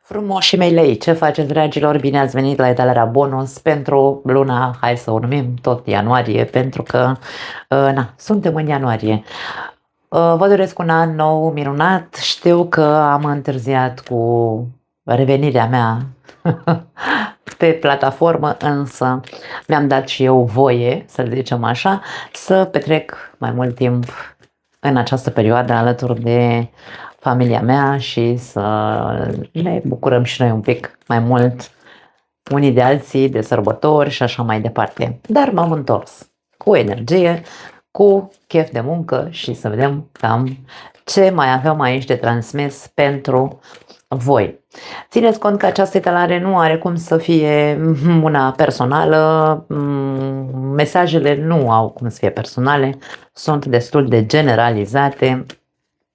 Frumoșii mei lei, ce faceți, dragilor? Bine ați venit la etalarea bonus pentru luna, hai să o numim tot ianuarie, pentru că, suntem în ianuarie. Vă doresc un an nou minunat. Știu că am întârziat cu revenirea mea pe plataformă, însă mi-am dat și eu voie, să zicem așa, să petrec mai mult timp în această perioadă alături de familia mea și să ne bucurăm și noi un pic mai mult unii de alții, de sărbători și așa mai departe. Dar m-am întors cu energie, cu chef de muncă și să vedem cam ce mai avem aici de transmis pentru voi. Țineți cont că această etalare nu are cum să fie una personală, mesajele nu au cum să fie personale, sunt destul de generalizate,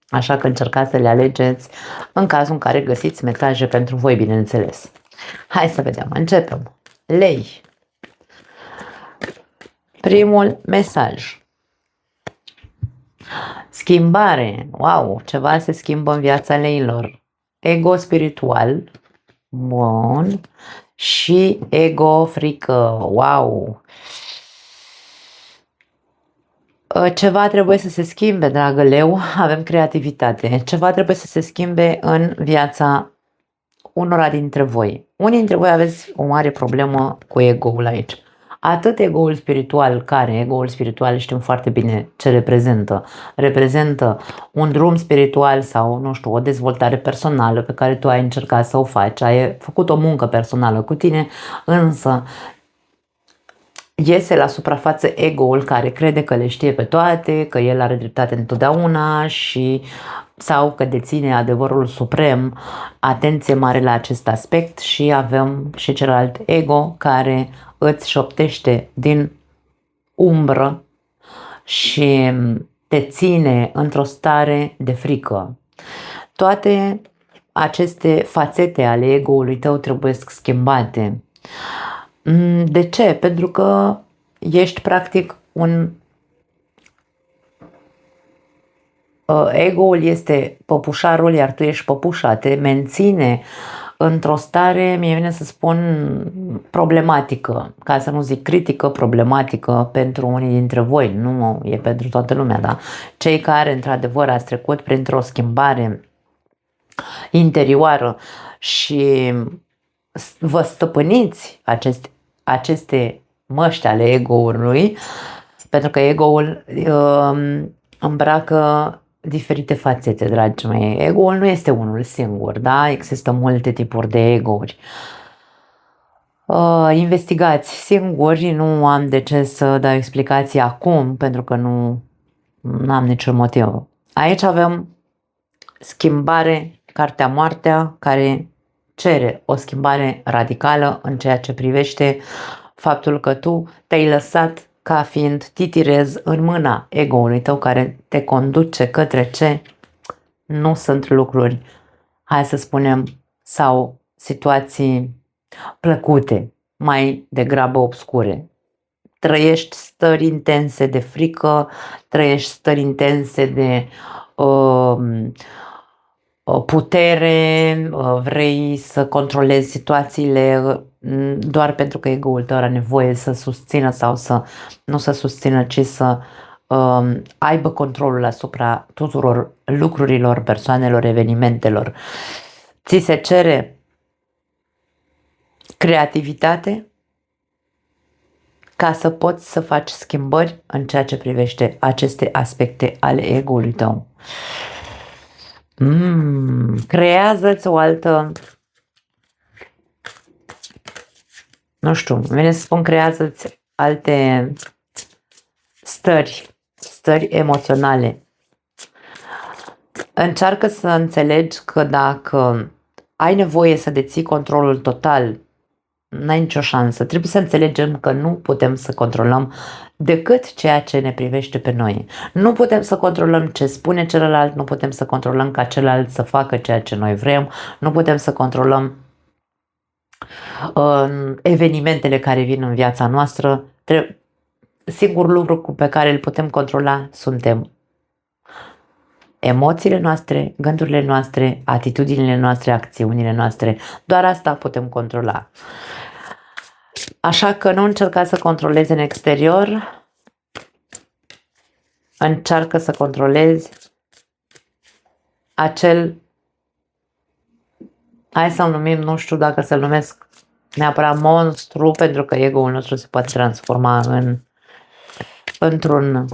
așa că încercați să le alegeți în cazul în care găsiți mesaje pentru voi, bineînțeles. Hai să vedem, începem. Lei. Primul mesaj. Schimbare. Wow, ceva se schimbă în viața leilor. Ego spiritual. Bun. Și ego frică. Wow. Ceva trebuie să se schimbe, dragă leu. Avem creativitate. Ceva trebuie să se schimbe în viața unora dintre voi. Unii dintre voi aveți o mare problemă cu ego-ul aici. Atât ego-ul spiritual, care ego-ul spiritual știm foarte bine ce reprezintă. Reprezintă un drum spiritual sau, nu știu, o dezvoltare personală pe care tu ai încercat să o faci, ai făcut o muncă personală cu tine, însă iese la suprafață ego-ul care crede că le știe pe toate, că el are dreptate întotdeauna și sau că deține adevărul suprem. Atenție mare la acest aspect. Și avem și celălalt ego care îți șoptește din umbră și te ține într-o stare de frică. Toate aceste fațete ale ego-ului tău trebuie schimbate. De ce? Pentru că ești practic un... Ego-ul este păpușarul, iar tu ești păpușa, te menține într-o stare, mie vine să spun, problematică, ca să nu zic critică, problematică pentru unii dintre voi, nu e pentru toată lumea, da? Cei care într-adevăr ați trecut printr-o schimbare interioară și vă stăpâniți aceste măști ale ego-ului, pentru că ego-ul îmbracă diferite fațete, dragii mei. Ego-ul nu este unul singur, da? Există multe tipuri de ego-uri. Investigați singuri, nu am de ce să dau explicații acum, pentru că nu am niciun motiv. Aici avem schimbare, cartea moartea, care cere o schimbare radicală în ceea ce privește faptul că tu te-ai lăsat ca fiind titirez în mâna ego-ului tău care te conduce către ce nu sunt lucruri, hai să spunem, sau situații plăcute, mai degrabă obscure. Trăiești stări intense de frică, trăiești stări intense de putere, vrei să controlezi situațiile doar pentru că ego-ul tău are nevoie să susțină sau să nu să susțină, ci să aibă controlul asupra tuturor lucrurilor, persoanelor, evenimentelor. Ți se cere creativitate ca să poți să faci schimbări în ceea ce privește aceste aspecte ale ego-ului tău. Creează-ți o altă, nu știu, vine să spun, creează-ți alte stări emoționale. Încearcă să înțelegi că dacă ai nevoie să deții controlul total, n-ai nicio șansă. Trebuie să înțelegem că nu putem să controlăm decât ceea ce ne privește pe noi. Nu putem să controlăm ce spune celălalt, nu putem să controlăm ca celălalt să facă ceea ce noi vrem, nu putem să controlăm evenimentele care vin în viața noastră. Singurul lucru pe care îl putem controla suntem. emoțiile noastre, gândurile noastre, atitudinile noastre, acțiunile noastre. Doar asta putem controla. Așa că nu încerca să controlezi în exterior, încearcă să controlezi acel, hai să-l numim, nu știu dacă să-l numesc neapărat monstru, pentru că ego-ul nostru se poate transforma într-un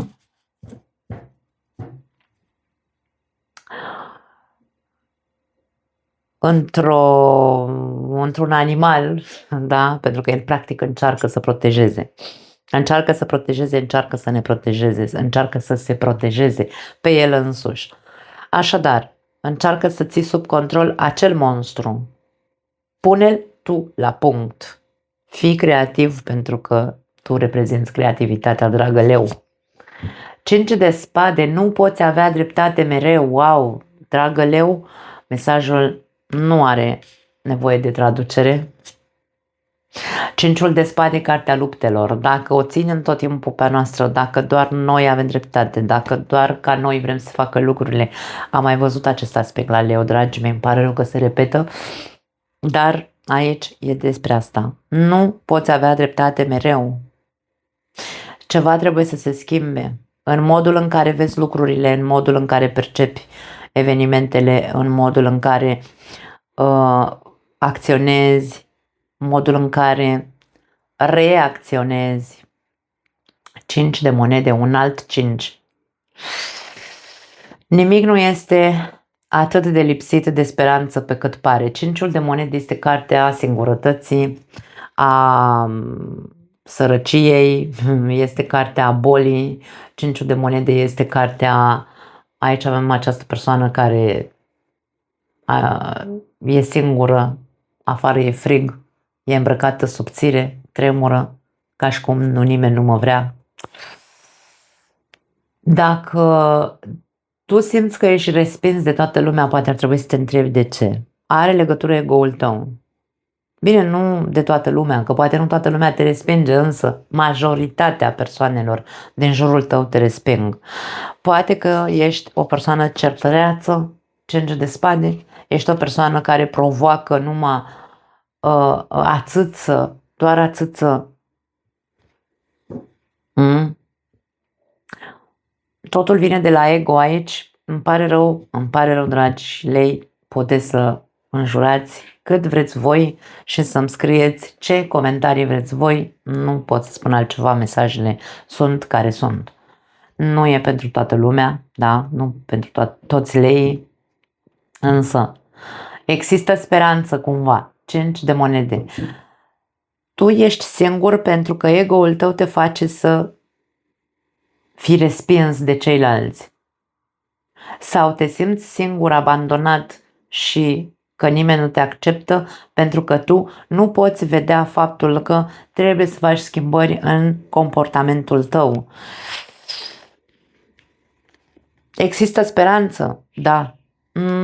animal, da? Pentru că el practic încearcă să protejeze. Încearcă să protejeze, încearcă să ne protejeze, încearcă să se protejeze pe el însuși. Așadar, încearcă să ții sub control acel monstru. Pune-l tu la punct. Fii creativ pentru că tu reprezinți creativitatea, dragă leu. 5 de spade, nu poți avea dreptate mereu. Wow, dragă leu, mesajul nu are nevoie de traducere. 5-ul de spade, cartea luptelor. Dacă o ținem tot timpul pe a noastră, dacă doar noi avem dreptate, dacă doar ca noi vrem să facă lucrurile, am mai văzut acest aspect la leu, dragii mei, îmi pare rău că se repetă, dar aici e despre asta. Nu poți avea dreptate mereu. Ceva trebuie să se schimbe în modul în care vezi lucrurile, în modul în care percepi evenimentele, în modul în care acționezi, modul în care reacționezi. 5 de monede, un alt 5. Nimic nu este atât de lipsit de speranță pe cât pare. 5-ul de monede este cartea singurătății, a sărăciei, este cartea bolii. 5-ul de monede este cartea, aici avem această persoană care e singură, afară e frig, e îmbrăcată subțire, tremură, ca și cum nimeni nu mă vrea. Dacă tu simți că ești respins de toată lumea, poate ar trebui să te întrebi de ce. Are legătură ego-ul tău. Bine, nu de toată lumea, că poate nu toată lumea te respinge, însă majoritatea persoanelor din jurul tău te resping. Poate că ești o persoană certăreață, 5 de spade, ești o persoană care provoacă numai ațâță, doar ațâță. Totul vine de la ego aici. Îmi pare rău, dragi lei, puteți să înjurați cât vreți voi și să-mi scrieți ce comentarii vreți voi. Nu pot să spun altceva, mesajele sunt care sunt. Nu e pentru toată lumea, da? Nu pentru toți leii, însă există speranță cumva. 5 de monede. Tu ești singur pentru că ego-ul tău te face să fii respins de ceilalți. Sau te simți singur, abandonat și că nimeni nu te acceptă pentru că tu nu poți vedea faptul că trebuie să faci schimbări în comportamentul tău. Există speranță, da.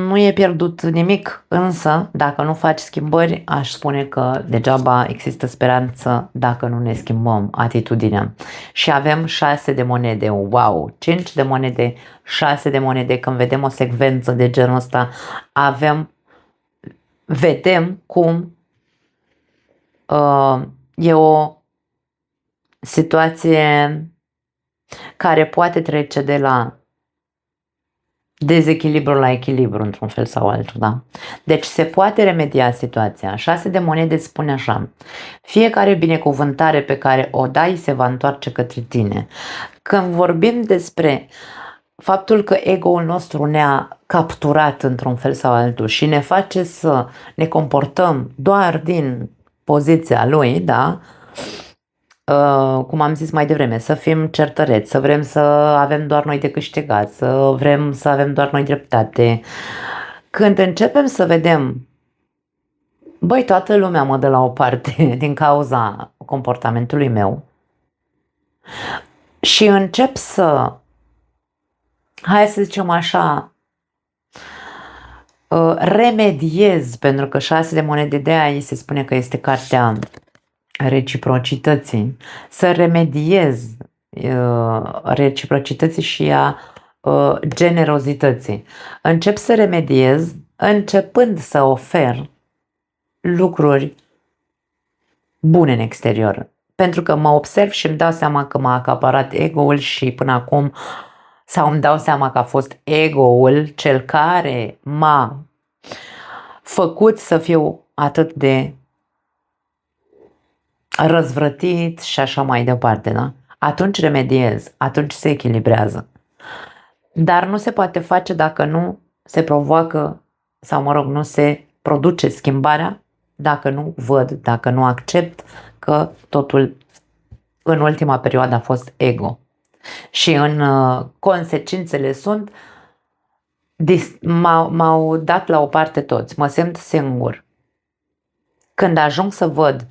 Nu e pierdut nimic, însă dacă nu faci schimbări, aș spune că degeaba există speranță dacă nu ne schimbăm atitudinea. Și avem 6 de monede, wow, 5 de monede, 6 de monede, când vedem o secvență de genul ăsta, vedem cum e o situație care poate trece de la dezechilibru la echilibru, într-un fel sau altul, da? Deci se poate remedia situația. 6 de monede spune așa: fiecare binecuvântare pe care o dai se va întoarce către tine. Când vorbim despre faptul că ego-ul nostru ne-a capturat într-un fel sau altul și ne face să ne comportăm doar din poziția lui, da? Cum am zis mai devreme, să fim certăreți, să vrem să avem doar noi de câștigat, să vrem să avem doar noi dreptate. Când începem să vedem, băi, toată lumea mă dă la o parte din cauza comportamentului meu și încep să, hai să zicem așa, remediez, pentru că 6 de monede de aia se spune că este cartea reciprocității, să remediez reciprocității și a generozității. Încep să remediez începând să ofer lucruri bune în exterior. Pentru că mă observ și îmi dau seama că m-a acaparat ego-ul și până acum, sau îmi dau seama că a fost ego-ul cel care m-a făcut să fiu atât de răzvrătit și așa mai departe, da? Atunci remediez, atunci se echilibrează. Dar nu se poate face dacă nu se provoacă, sau mă rog, nu se produce schimbarea, dacă nu văd, dacă nu accept că totul în ultima perioadă a fost ego. Și în consecințele sunt, m-au dat la o parte toți, mă simt singur. Când ajung să văd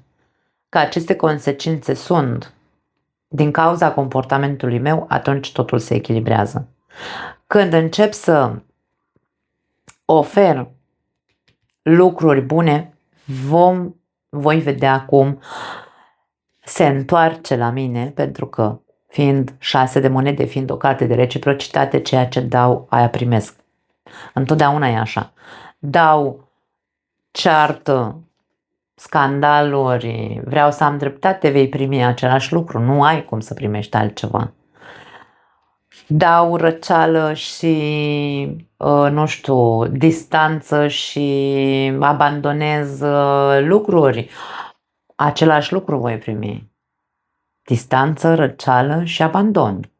că aceste consecințe sunt din cauza comportamentului meu, atunci totul se echilibrează. Când încep să ofer lucruri bune, voi vedea cum se întoarce la mine, pentru că fiind 6 de monede, fiind o carte de reciprocitate, ceea ce dau, aia primesc. Întotdeauna e așa. Dau, ceartă, scandaluri, vreau să am dreptate, vei primi același lucru, nu ai cum să primești altceva. Dau răceală și, nu știu, distanță și abandonez lucruri, același lucru voi primi. Distanță, răceală și abandon.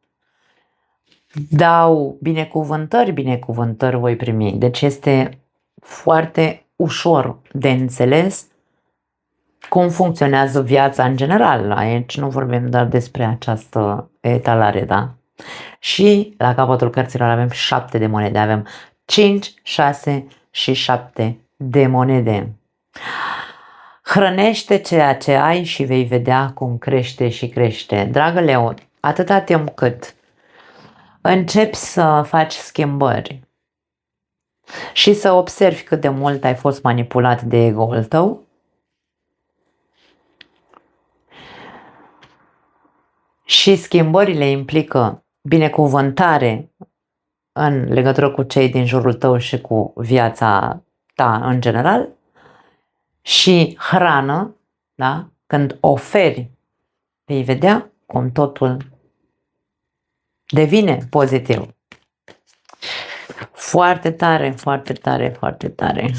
Dau binecuvântări voi primi. Deci este foarte ușor de înțeles cum funcționează viața în general. Aici nu vorbim doar despre această etalare, da? Și la capătul cărților avem 7 de monede. Avem 5, 6 și 7 de monede. Hrănește ceea ce ai și vei vedea cum crește și crește. Dragă Leu, atâta timp cât începi să faci schimbări și să observi cât de mult ai fost manipulat de ego-ul tău, și schimbările implică binecuvântare în legătură cu cei din jurul tău și cu viața ta în general, și hrană, da? Când oferi, vei vedea cum totul devine pozitiv. Foarte tare, foarte tare, foarte tare.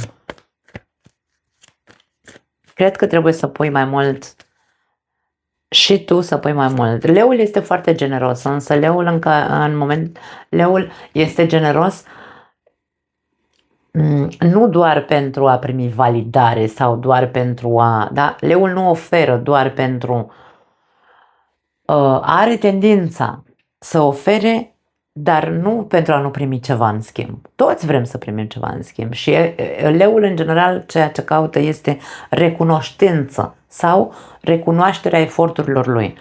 Cred că trebuie să pui mai mult și tu să pui mai mult. Leul este foarte generos, însă leul este generos nu doar pentru a primi validare sau doar pentru a, da? Leul nu oferă doar pentru, are tendința să ofere, dar nu pentru a nu primi ceva în schimb. Toți vrem să primim ceva în schimb și leul în general ceea ce caută este recunoștință sau recunoașterea eforturilor lui.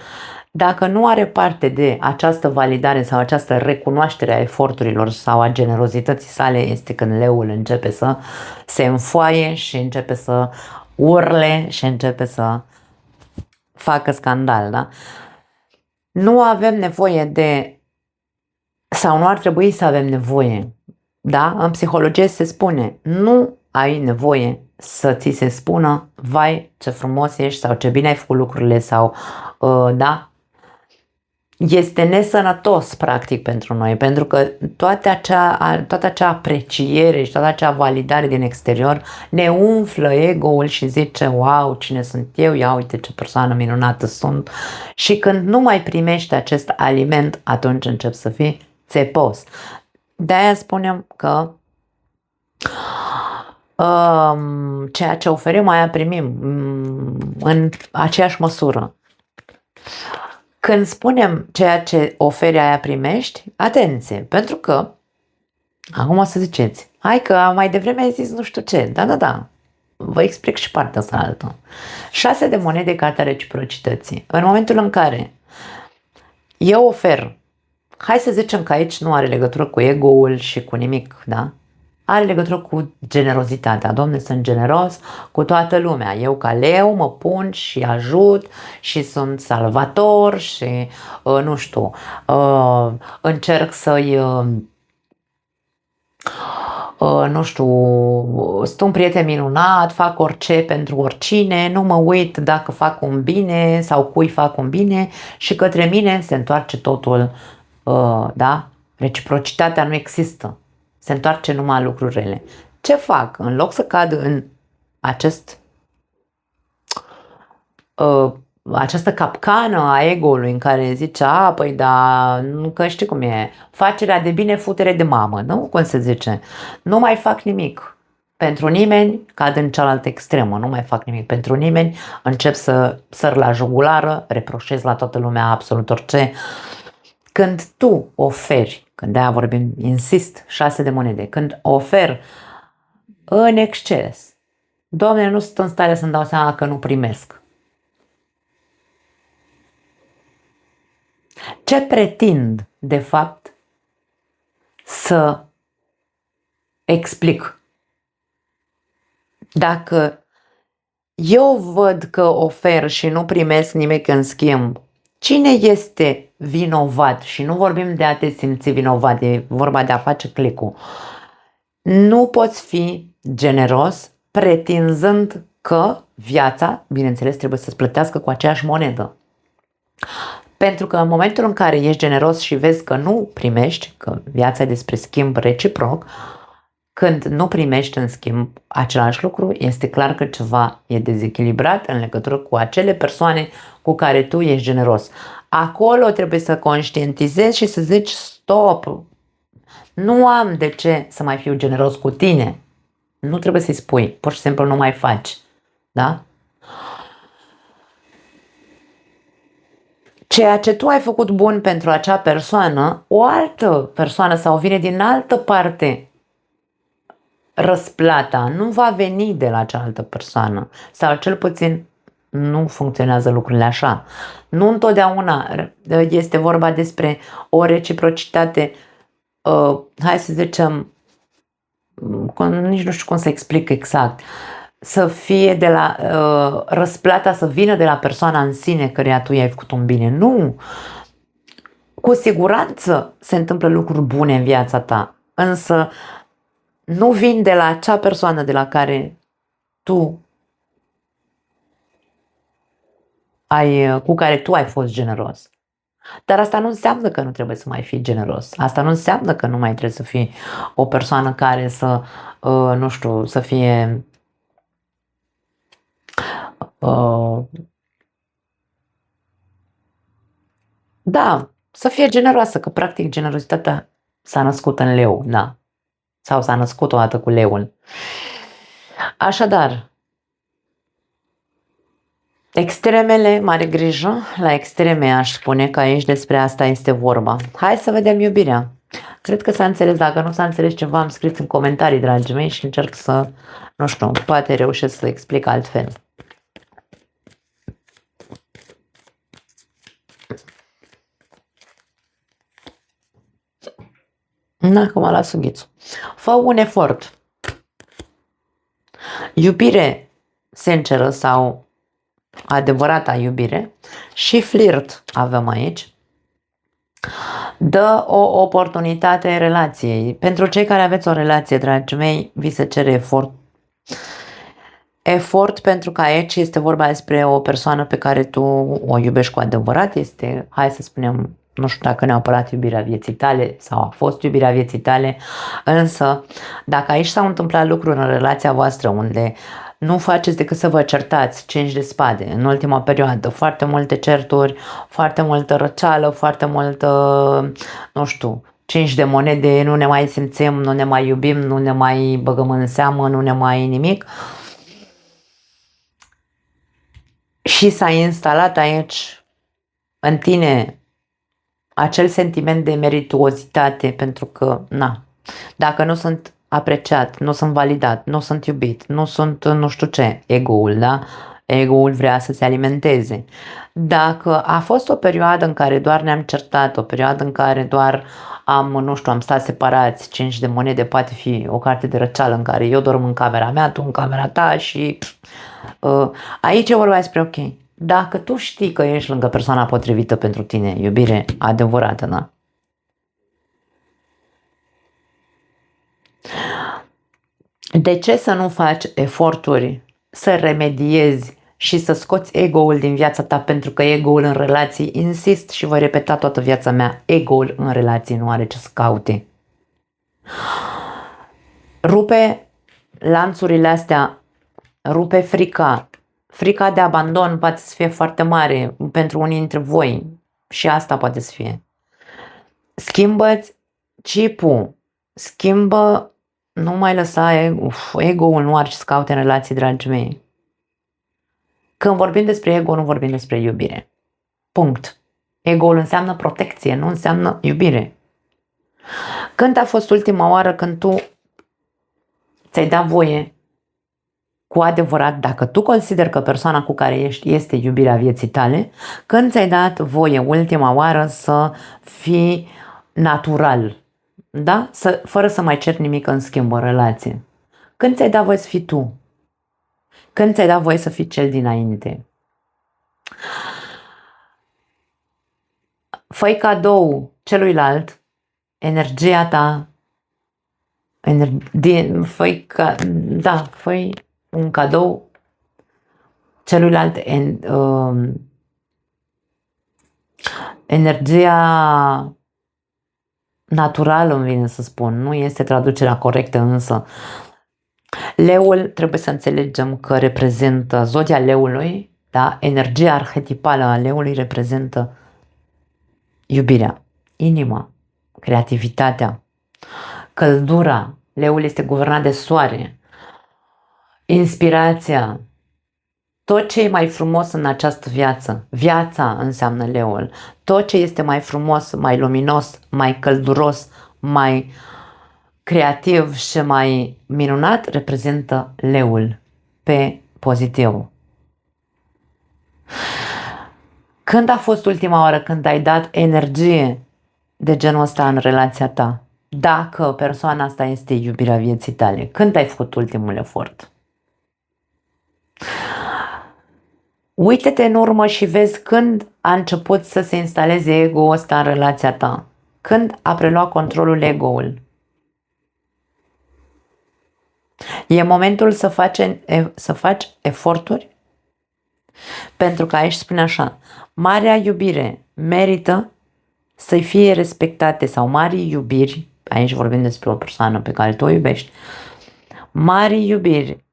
Dacă nu are parte de această validare sau această recunoaștere a eforturilor sau a generozității sale, este când leul începe să se înfoaie și începe să urle și începe să facă scandal, da? Nu avem nevoie de, sau nu ar trebui să avem nevoie, da? În psihologie se spune, nu ai nevoie să ți se spună, vai ce frumos ești sau ce bine ai făcut lucrurile sau, da? Este nesănătos practic pentru noi, pentru că toată acea apreciere și toată acea validare din exterior ne umflă ego-ul și zice, wow, cine sunt eu, ia uite ce persoană minunată sunt, și când nu mai primești acest aliment, atunci începi să fii țepos. De-aia spunem că ceea ce oferim, aia primim în aceeași măsură. Când spunem ceea ce oferi, aia primești, atenție, pentru că acum o să ziceți, hai că mai devreme ai zis nu știu ce, da, vă explic și partea asta altă. 6 de monede, cartea reciprocității. În momentul în care eu ofer, hai să zicem că aici nu are legătură cu ego-ul și cu nimic, da? are legătură cu generozitatea. Dom'le, sunt generos cu toată lumea. Eu ca leu mă pun și ajut și sunt salvator și nu știu, încerc să-i nu știu, sunt un prieten minunat, fac orice pentru oricine, nu mă uit dacă fac un bine sau cui fac un bine și către mine se întoarce totul, da? Reciprocitatea nu există, se întoarce numai lucruri rele. Ce fac? În loc să cad în această capcană a ego-ului în care zice, păi da, nu, că știi cum e, facerea de bine, futere de mamă, nu? Cum se zice? Nu mai fac nimic pentru nimeni, cad în cealaltă extremă, nu mai fac nimic pentru nimeni, încep să săr la jugulară, reproșez la toată lumea absolut orice. Când tu oferi, când de-aia vorbim, insist, 6 de monede, când ofer în exces, Doamne, nu sunt în stare să-mi dau seama că nu primesc. Ce pretind, de fapt, să explic? Dacă eu văd că ofer și nu primesc nimic în schimb, cine este vinovat? Și nu vorbim de a te simți vinovat, e vorba de a face clicul. Nu poți fi generos pretinzând că viața, bineînțeles, trebuie să-ți plătească cu aceeași monedă. Pentru că în momentul în care ești generos și vezi că nu primești, că viața e despre schimb reciproc, când nu primești în schimb același lucru, este clar că ceva e dezechilibrat în legătură cu acele persoane cu care tu ești generos. Acolo trebuie să conștientizezi și să zici stop, nu am de ce să mai fiu generos cu tine. Nu trebuie să-i spui, pur și simplu nu mai faci. Da? Ceea ce tu ai făcut bun pentru acea persoană, o altă persoană sau vine din altă parte, răsplata nu va veni de la cealaltă persoană sau cel puțin nu funcționează lucrurile așa. Nu întotdeauna este vorba despre o reciprocitate, hai să zicem, nici nu știu cum să explic exact, să fie de la răsplata să vină de la persoana în sine căreia tu i-ai făcut un bine. Nu! Cu siguranță se întâmplă lucruri bune în viața ta, însă nu vin de la acea persoană de la care cu care tu ai fost generos. Dar asta nu înseamnă că nu trebuie să mai fii generos. Asta nu înseamnă că nu mai trebuie să fii o persoană care să, nu știu, să fie da, să fie generoasă, că practic generozitatea s-a născut în leu, da. Sau s-a născut odată cu leul. Așadar, extremele, mare grijă, la extreme aș spune că aici despre asta este vorba. Hai să vedem iubirea. Cred că s-a înțeles, dacă nu s-a înțeles ceva, am scris în comentarii, dragii mei, și încerc să, nu știu, poate reușesc să explic altfel. Acum la sughițul. Fă un efort. Iubire sinceră sau adevărata iubire și flirt avem aici. Dă o oportunitate relației. Pentru cei care aveți o relație, dragii mei, vi se cere efort. Efort pentru că aici este vorba despre o persoană pe care tu o iubești cu adevărat. Este, hai să spunem, nu știu dacă neapărat iubirea vieții tale sau a fost iubirea vieții tale, însă dacă aici s-au întâmplat lucruri în relația voastră unde nu faceți decât să vă certați, 5 de spade, în ultima perioadă, foarte multe certuri, foarte multă răceală, foarte multă, nu știu, 5 de monede, nu ne mai simțim, nu ne mai iubim, nu ne mai băgăm în seamă, nu ne mai nimic. Și s-a instalat aici în tine acel sentiment de merituozitate, pentru că, dacă nu sunt apreciat, nu sunt validat, nu sunt iubit, nu sunt nu știu ce, ego-ul, da? Ego-ul vrea să se alimenteze. Dacă a fost o perioadă în care doar ne-am certat, o perioadă în care doar nu știu, am stat separați, 5 de monede poate fi o carte de răceală în care eu dorm în camera mea, tu în camera ta și aici e vorba despre ok. Dacă tu știi că ești lângă persoana potrivită pentru tine, iubire adevărată, da? De ce să nu faci eforturi să remediezi și să scoți ego-ul din viața ta? Pentru că ego-ul în relații, insist și voi repeta toată viața mea, ego-ul în relații nu are ce să caute. Rupe lanțurile astea, rupe frica. Frica de abandon poate să fie foarte mare pentru unii dintre voi și asta poate să fie. Schimbă-ți chipul, schimbă, nu mai lăsa ego-ul nu are ce să caute în relații, dragii mei. Când vorbim despre ego, nu vorbim despre iubire. Punct. Ego-ul înseamnă protecție, nu înseamnă iubire. Când a fost ultima oară când tu ți-ai dat voie cu adevărat, dacă tu consideri că persoana cu care ești este iubirea vieții tale, când ți-ai dat voie ultima oară să fii natural, da? Fără să mai ceri nimic în schimb în relație. Când ți-ai dat voie să fii tu? Când ți-ai dat voie să fii cel dinainte? Fă-i cadou celuilalt energia ta, fă-i un cadou celuilalt energia naturală, îmi vine să spun, nu este traducerea corectă însă. Leul, trebuie să înțelegem că reprezintă zodia leului, da? Energia arhetipală a leului reprezintă iubirea, inima, creativitatea, căldura. Leul este guvernat de soare, inspirația, tot ce e mai frumos în această viață. Viața înseamnă leul. Tot ce este mai frumos, mai luminos, mai călduros, mai creativ și mai minunat reprezintă leul pe pozitiv. Când a fost ultima oară când ai dat energie de genul ăsta în relația ta? Dacă persoana asta este iubirea vieții tale, când ai făcut ultimul efort? Uite-te în urmă și vezi când a început să se instaleze ego-ul ăsta în relația ta. Când a preluat controlul ego-ul. E momentul să faci eforturi? Pentru că aici spune așa, marea iubire merită să fie respectate sau mari iubiri, aici vorbim despre o persoană pe care tu o iubești, mari iubiri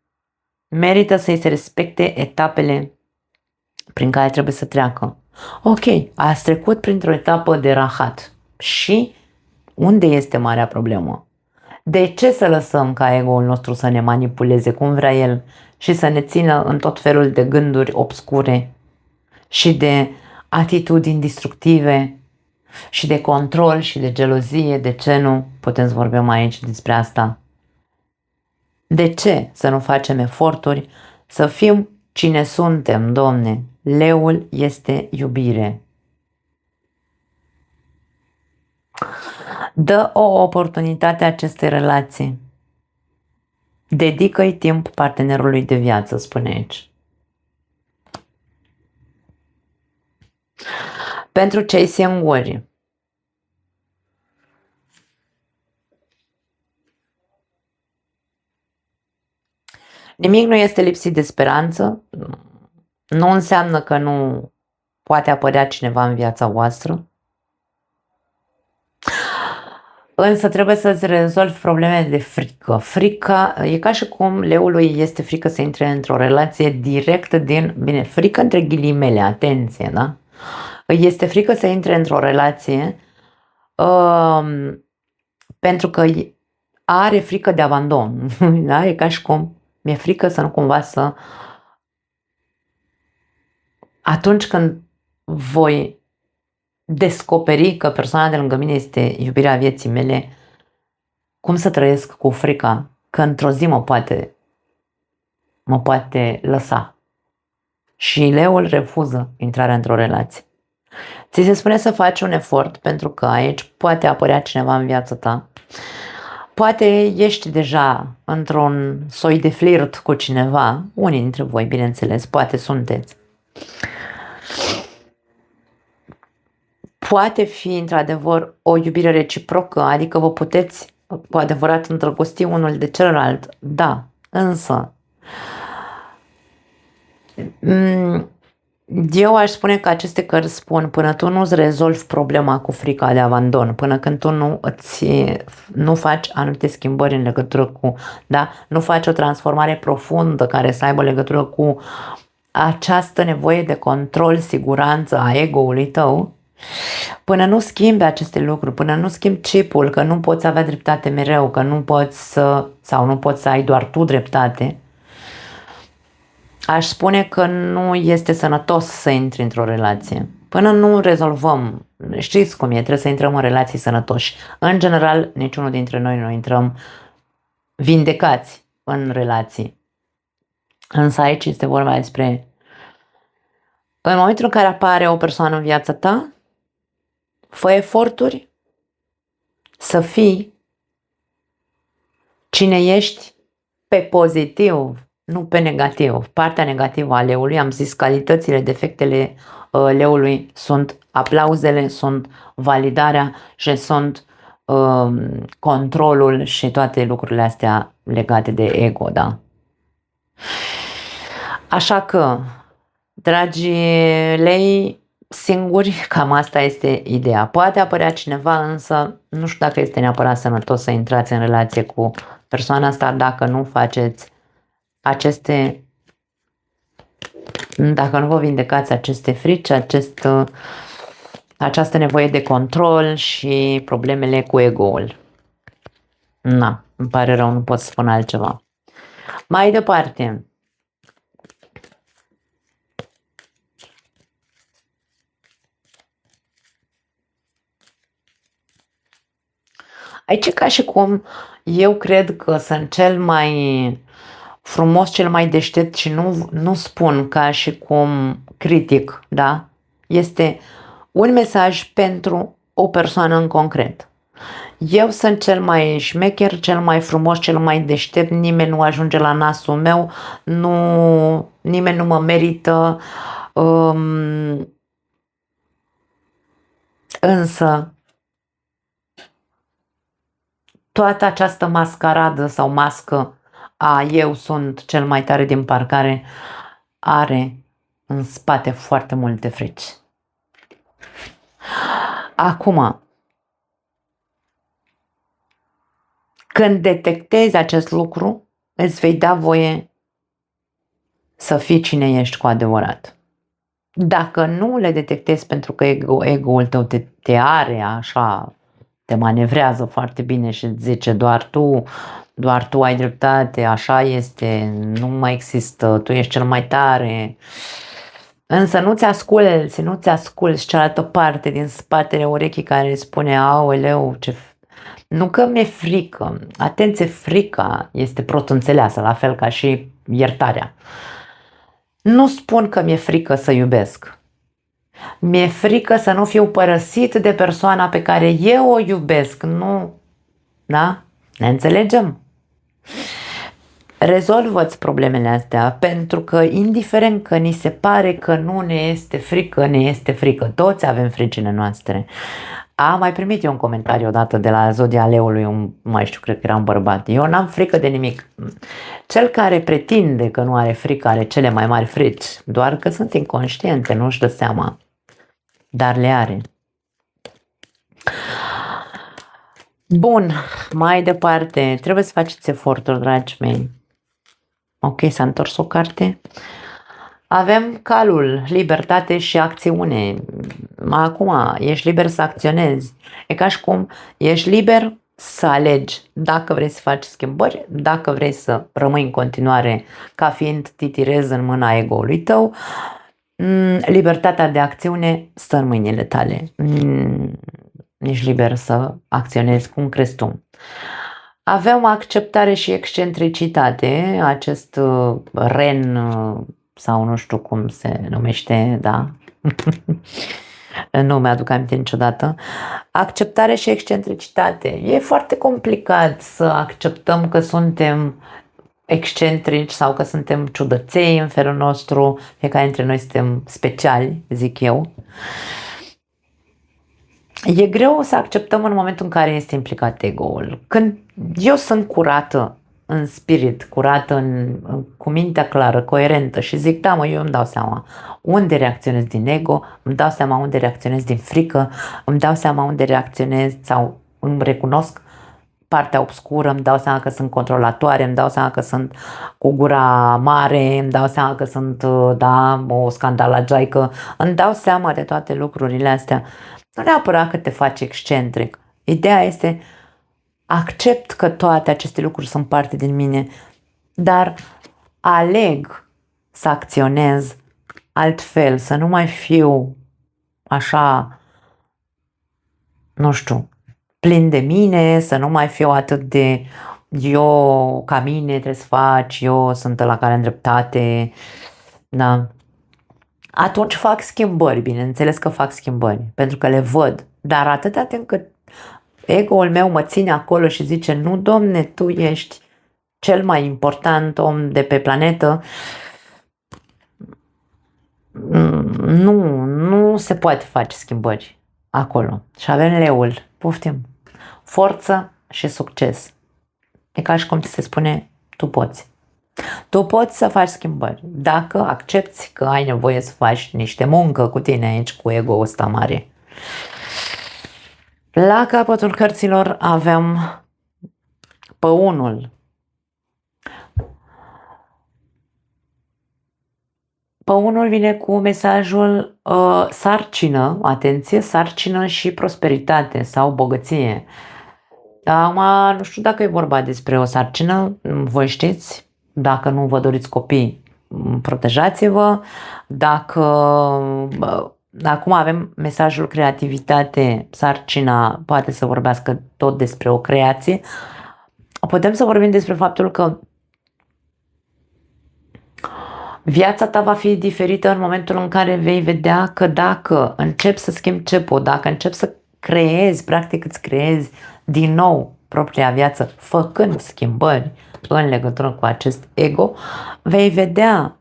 merită să-i se respecte etapele prin care trebuie să treacă. Ok, ați trecut printr-o etapă de rahat și unde este marea problemă? De ce să lăsăm ca ego-ul nostru să ne manipuleze cum vrea el și să ne țină în tot felul de gânduri obscure și de atitudini destructive și de control și de gelozie? De ce nu putem să vorbim aici despre asta? De ce să nu facem eforturi să fim cine suntem, Domne? Leul este iubire. Dă o oportunitate acestei relații. Dedică-i timp partenerului de viață, spune aici. Pentru cei singuri. Nimic nu este lipsit de speranță. Nu înseamnă că nu poate apărea cineva în viața voastră. Însă trebuie să-ți rezolvi problemele de frică. Frica, e ca și cum leului este frică să intre într-o relație direct frică între ghilimele, atenție, da? Este frică să intre într-o relație pentru că are frică de abandon, da? E ca și cum mi-e frică să nu cumva să... Atunci când voi descoperi că persoana de lângă mine este iubirea vieții mele, cum să trăiesc cu frica că într-o zi mă poate lăsa. și leul refuză intrarea într-o relație. Ți se spune să faci un efort pentru că aici poate apărea cineva în viața ta. Poate ești deja într-un soi de flirt cu cineva, unii dintre voi, bineînțeles, poate sunteți. Poate fi într-adevăr o iubire reciprocă, adică vă puteți cu adevărat îndrăgosti unul de celălalt, da, însă eu aș spune că aceste cărți spun până tu nu-ți rezolvi problema cu frica de abandon, până când tu nu faci anumite schimbări în legătură cu, da, nu faci o transformare profundă care să aibă legătură cu această nevoie de control, siguranță a ego-ului tău, până nu schimbi aceste lucruri, până nu schimbi chipul, că nu poți avea dreptate mereu, că nu poți sau nu poți să ai doar tu dreptate, aș spune că nu este sănătos să intri într-o relație. Până nu rezolvăm, știți cum e, trebuie să intrăm în relații sănătoși. În general, niciunul dintre noi nu intrăm vindecați în relații. Însă aici este vorba despre în momentul în care apare o persoană în viața ta, fă eforturi să fii cine ești pe pozitiv, nu pe negativ. Partea negativă a leului, am zis, calitățile, defectele leului sunt aplauzele, sunt validarea și sunt controlul și toate lucrurile astea legate de ego, da? Așa că, dragi lei, singuri, cam asta este ideea. Poate apărea cineva, însă nu știu dacă este neapărat sănătos să intrați în relație cu persoana asta dacă nu faceți dacă nu vă vindecați aceste frici, această nevoie de control și problemele cu ego-ul. Na, îmi pare rău, nu pot să spun altceva. Mai departe. Aici ca și cum eu cred că sunt cel mai frumos, cel mai deștept și nu spun ca și cum critic, da? Este un mesaj pentru o persoană în concret. Eu sunt cel mai șmecher, cel mai frumos, cel mai deștept, nimeni nu ajunge la nasul meu, nimeni nu mă merită, însă toată această mascaradă sau mască a eu sunt cel mai tare din parcare are în spate foarte multe frici. Acum, când detectezi acest lucru, îți vei da voie să fii cine ești cu adevărat. Dacă nu le detectezi pentru că ego-ul tău te are așa, te manevrează foarte bine și îți zice doar tu ai dreptate, așa este, nu mai există, tu ești cel mai tare. Însă nu-ți asculți cealaltă parte din spatele urechii care îți spune, aoleu, nu că mi-e frică, atenție, frica este prost înțeleasă, la fel ca și iertarea. Nu spun că mi-e frică să iubesc. Mi-e frică să nu fiu părăsit de persoana pe care eu o iubesc, nu, da? Ne înțelegem? Rezolvă-ți problemele astea, pentru că indiferent că ni se pare că nu ne este frică, ne este frică. Toți avem fricile noastre. Am mai primit eu un comentariu odată de la Zodia Leului, mai știu, cred că era un bărbat. Eu n-am frică de nimic. Cel care pretinde că nu are frică are cele mai mari frici, doar că sunt inconștiente, nu își dă seama. Dar le are. Bun, mai departe, trebuie să faceți eforturi, dragii mei. Ok, s-a întors o carte. Avem calul, libertate și acțiune. Acum, ești liber să acționezi. E ca și cum ești liber să alegi dacă vrei să faci schimbări, dacă vrei să rămâi în continuare ca fiind titirez în mâna ego-ului tău. Libertatea de acțiune stă în mâinile tale. Ești liber să acționezi cum crezi tu. Avem acceptare și excentricitate, acest ren sau nu știu cum se numește, da? Nu mi-aduc aminte niciodată. Acceptare și excentricitate. E foarte complicat să acceptăm că suntem excentrici sau că suntem ciudăței în felul nostru. Fiecare dintre noi suntem speciali, zic eu. E greu să acceptăm în momentul în care este implicat ego-ul. Când eu sunt curată în spirit, curată cu mintea clară, coerentă și zic, da mă, eu îmi dau seama unde reacționez din ego, îmi dau seama unde reacționez din frică, îmi dau seama unde reacționez sau îmi recunosc partea obscură, îmi dau seama că sunt controlatoare, îmi dau seama că sunt cu gura mare, îmi dau seama că sunt, da, o scandalagiaică, îmi dau seama de toate lucrurile astea. Nu neapărat că te faci excentric. Ideea este, accept că toate aceste lucruri sunt parte din mine, dar aleg să acționez altfel, să nu mai fiu așa, nu știu, plin de mine, să nu mai fiu atât de eu ca mine trebuie să faci, eu sunt la care am dreptate, da. Atunci fac schimbări, bineînțeles că fac schimbări, pentru că le văd, dar atâta timp cât ego-ul meu mă ține acolo și zice, nu domne, tu ești cel mai important om de pe planetă, nu se poate face schimbări acolo. Și avem leul, poftim, forță și succes. E ca și cum ți se spune, tu poți. Tu poți să faci schimbări dacă accepti că ai nevoie să faci niște muncă cu tine aici, cu ego-ul ăsta mare. La capătul cărților avem păunul. Păunul vine cu mesajul sarcină, atenție, sarcină și prosperitate sau bogăție. Acum, nu știu dacă e vorba despre o sarcină, voi știți, dacă nu vă doriți copii, protejați-vă, dacă acum avem mesajul creativitate, sarcina poate să vorbească tot despre o creație, putem să vorbim despre faptul că viața ta va fi diferită în momentul în care vei vedea că dacă începi să schimbi cepul, dacă începi să creezi, practic îți creezi din nou propria viață, făcând schimbări în legătură cu acest ego, vei vedea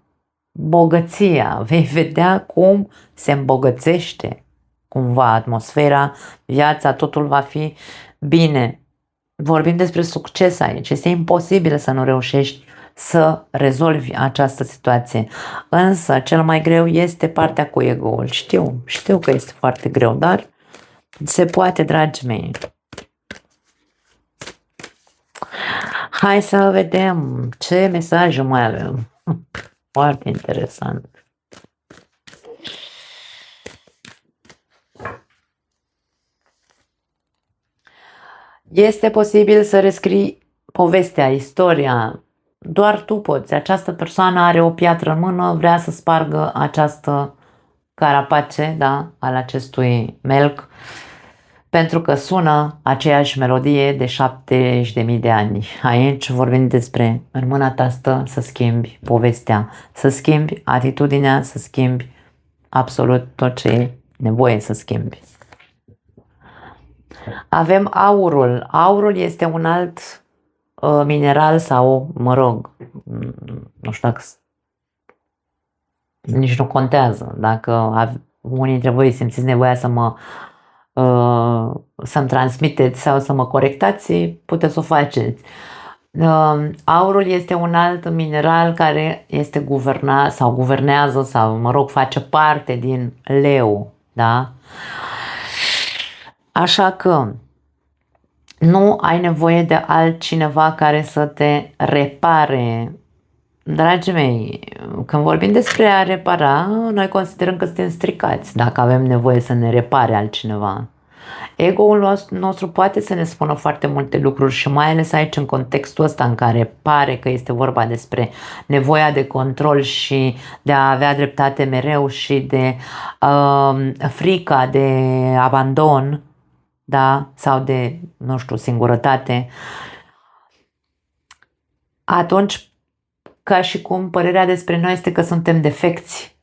bogăția, vei vedea cum se îmbogățește cumva atmosfera, viața, totul va fi bine. Vorbim despre succes aici, este imposibil să nu reușești să rezolvi această situație. Însă cel mai greu este partea cu ego-ul. Știu că este foarte greu, dar se poate, dragii mei. Hai să vedem ce mesaje mai avem. Foarte interesant. Este posibil să rescrii povestea, istoria. Doar tu poți. Această persoană are o piatră în mână, vrea să spargă această carapace, da, al acestui melc, pentru că sună aceeași melodie de 70.000 de ani. Aici vorbim despre în mâna ta stă să schimbi povestea, să schimbi atitudinea, să schimbi absolut tot ce e nevoie să schimbi. Avem aurul. Aurul este un alt mineral sau, mă rog, nu știu dacă nici nu contează. Dacă unii dintre voi simțiți nevoia să-mi transmiteți sau să mă corectați, puteți să o faceți. Aurul este un alt mineral care este guvernat sau guvernează sau, mă rog, face parte din leu, da? Așa că nu ai nevoie de altcineva care să te repare. Dragii mei, când vorbim despre a repara, noi considerăm că suntem stricați dacă avem nevoie să ne repare altcineva. Ego-ul nostru poate să ne spună foarte multe lucruri și mai ales aici în contextul ăsta în care pare că este vorba despre nevoia de control și de a avea dreptate mereu și de frica de abandon, da? Sau de, nu știu, singurătate. Atunci ca și cum părerea despre noi este că suntem defecți.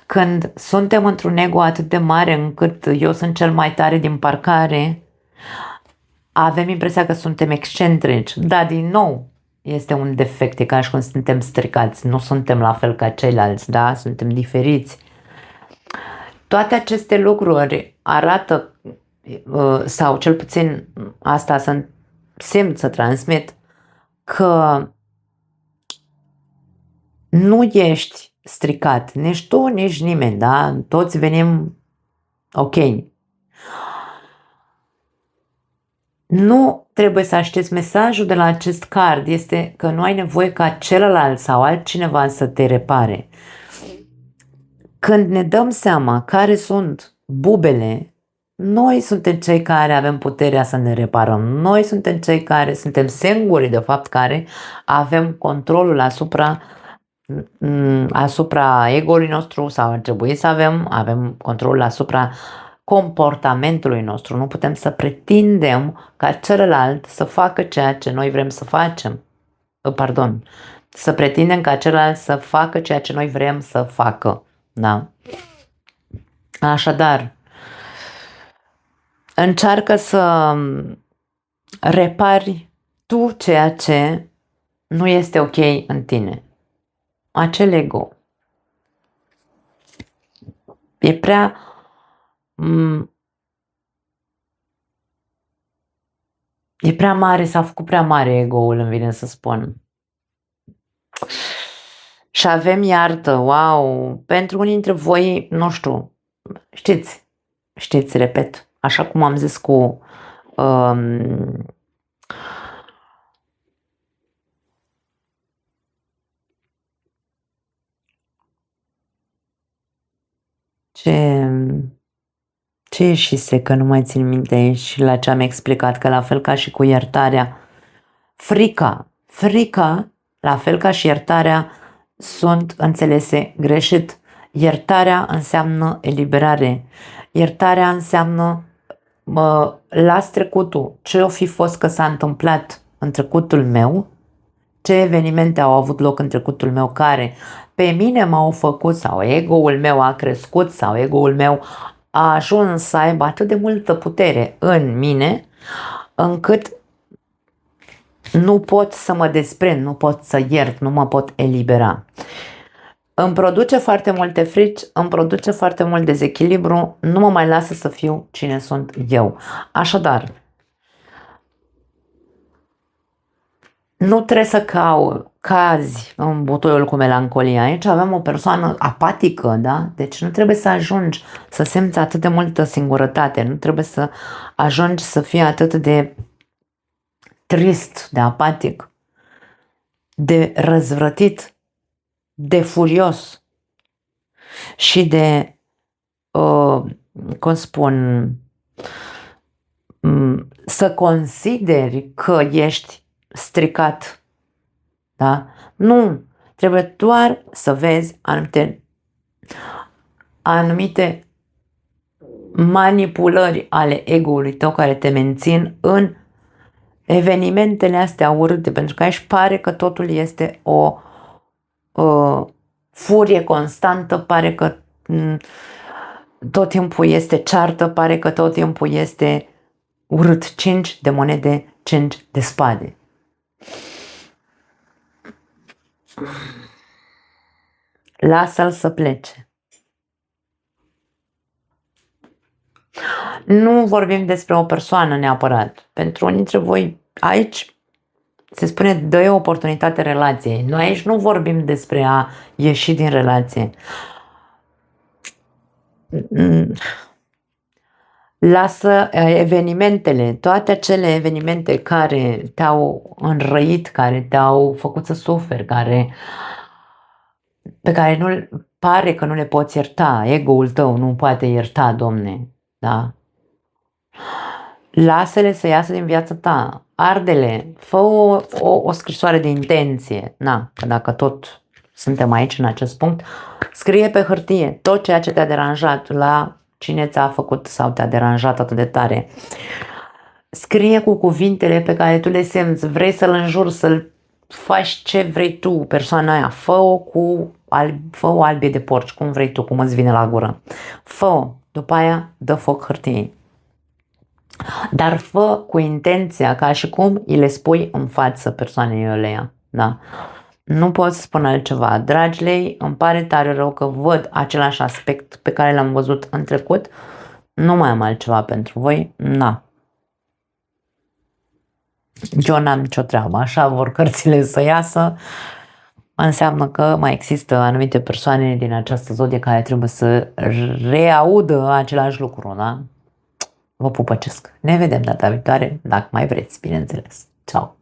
Când suntem într-un ego atât de mare încât eu sunt cel mai tare din parcare, avem impresia că suntem excentrici. Da, din nou, este un defect, e ca și cum suntem stricați. Nu suntem la fel ca ceilalți, da? Suntem diferiți. Toate aceste lucruri arată, sau cel puțin asta simt să transmit, că nu ești stricat, nici tu, nici nimeni, da? Toți venim ok. Nu trebuie să aștepți. Mesajul de la acest card este că nu ai nevoie ca celălalt sau altcineva să te repare. Când ne dăm seama care sunt bubele, noi suntem cei care avem puterea să ne reparăm. Noi suntem cei care suntem singuri, de fapt, care avem controlul asupra ego-ului nostru, sau ar trebui să avem controlul asupra comportamentului nostru. Nu putem să pretindem ca celălalt să facă ceea ce noi vrem să facem. Să pretindem ca celălalt să facă ceea ce noi vrem să facă. Da? Așadar, încearcă să repari tu ceea ce nu este ok în tine. Acel ego e prea mare, s-a făcut prea mare ego-ul, îmi vine să spun. Și avem iartă, wow, pentru unii dintre voi, nu știu, știți, repet, așa cum am zis cu ce ieșise, că nu mai țin minte și la ce am explicat, că la fel ca și cu iertarea, frica, la fel ca și iertarea, sunt înțelese greșit. Iertarea înseamnă eliberare. Iertarea înseamnă las trecutul. Ce o fi fost că s-a întâmplat în trecutul meu, ce evenimente au avut loc în trecutul meu care pe mine m-au făcut, sau ego-ul meu a crescut, sau ego-ul meu a ajuns să aibă atât de multă putere în mine, încât nu pot să mă desprind, nu pot să iert, nu mă pot elibera. Îmi produce foarte multe frici, îmi produce foarte mult dezechilibru, nu mă mai lasă să fiu cine sunt eu. Așadar, nu trebuie să cazi în butoiul cu melancolia. Aici avem o persoană apatică, da? Deci nu trebuie să ajungi să simți atât de multă singurătate, nu trebuie să ajungi să fii atât de trist, de apatic, de răzvrătit, de furios și de, cum spun, să consideri că ești stricat. Da? Nu, trebuie doar să vezi anumite manipulări ale ego-ului tău care te mențin în evenimentele astea urâte, pentru că aici pare că totul este o furie constantă, pare că tot timpul este ceartă, pare că tot timpul este urât. 5 de monede, 5 de spade. Lasă-l să plece. Nu vorbim despre o persoană neapărat. Pentru unii dintre voi, aici se spune dă-i o oportunitate relației. Noi aici nu vorbim despre a ieși din relație. Lasă evenimentele, toate acele evenimente care te-au înrăit, care te-au făcut să suferi, pe care nu pare că nu le poți ierta. Ego-ul tău nu poate ierta, domne. Da? Lasă-le să iasă din viața ta. Arde-le. Fă o scrisoare de intenție. Na, că dacă tot suntem aici în acest punct, scrie pe hârtie tot ceea ce te-a deranjat, la cine ți-a făcut sau te-a deranjat atât de tare. Scrie cu cuvintele pe care tu le simți. Vrei să-l înjuri, să-l faci ce vrei tu, persoana aia, fă-o fă o albie de porci, cum vrei tu, cum îți vine la gură. Fă-o, după aia dă foc hârtiei. Dar fă cu intenția, ca și cum îi le spui în față persoanei ăleia, da? Nu pot să spun altceva. Dragilei, îmi pare tare rău că văd același aspect pe care l-am văzut în trecut. Nu mai am altceva pentru voi. Na. Eu n-am nicio treabă. Așa vor cărțile să iasă. Înseamnă că mai există anumite persoane din această zodie care trebuie să reaudă același lucru, da? Vă pupăcesc. Ne vedem data viitoare, dacă mai vreți, bineînțeles. Ciao!